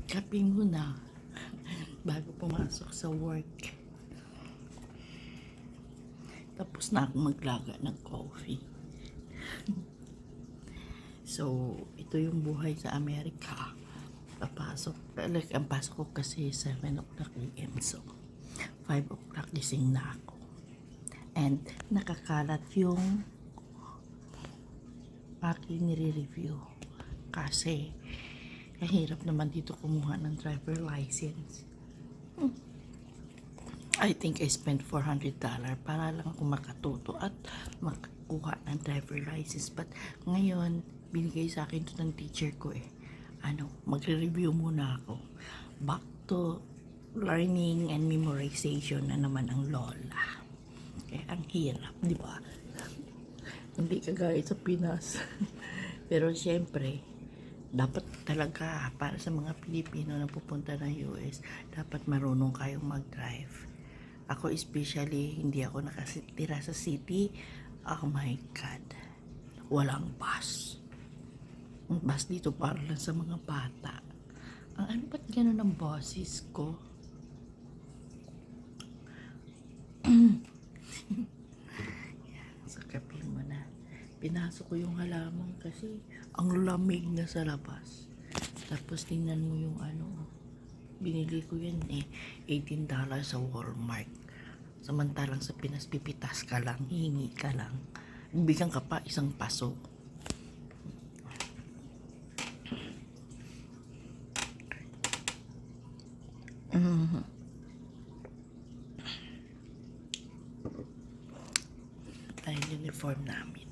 Kape muna bago pumasok sa work. Tapos na akong maglaga ng coffee. So, ito yung buhay sa Amerika. Ang pasok ko kasi 7 o'clock AM. So, 5 o'clock gising na ako. And nakakalat yung aking nire-review. Kasi, hirap naman dito kumuha ng driver license. I think I spent $400 para lang ako makatuto at makakuha ng driver license. But ngayon, binigay sa akin ito ng teacher ko magre-review muna ako. Back to learning and memorization na naman ang lola. Kaya ang hirap, di ba? Hindi kagaya sa Pinas. Pero siyempre, dapat talaga para sa mga Pilipino na pupunta ng US, dapat marunong kayong mag-drive. Ako especially, hindi ako nakatira sa city. Oh my God. Walang bus. Ang bus dito para lang sa mga bata. Ano ba't gano'n ang boses ko? Sa kape mo na. Pinasok ko yung halaman kasi ang lamig na sa labas. Tapos tingnan mo yung binili ko yan $18 sa Walmart. Samantalang sa Pinas, pipitas ka lang, hihingi ka lang. Bigyan ka pa isang paso. Ay, uniform namin.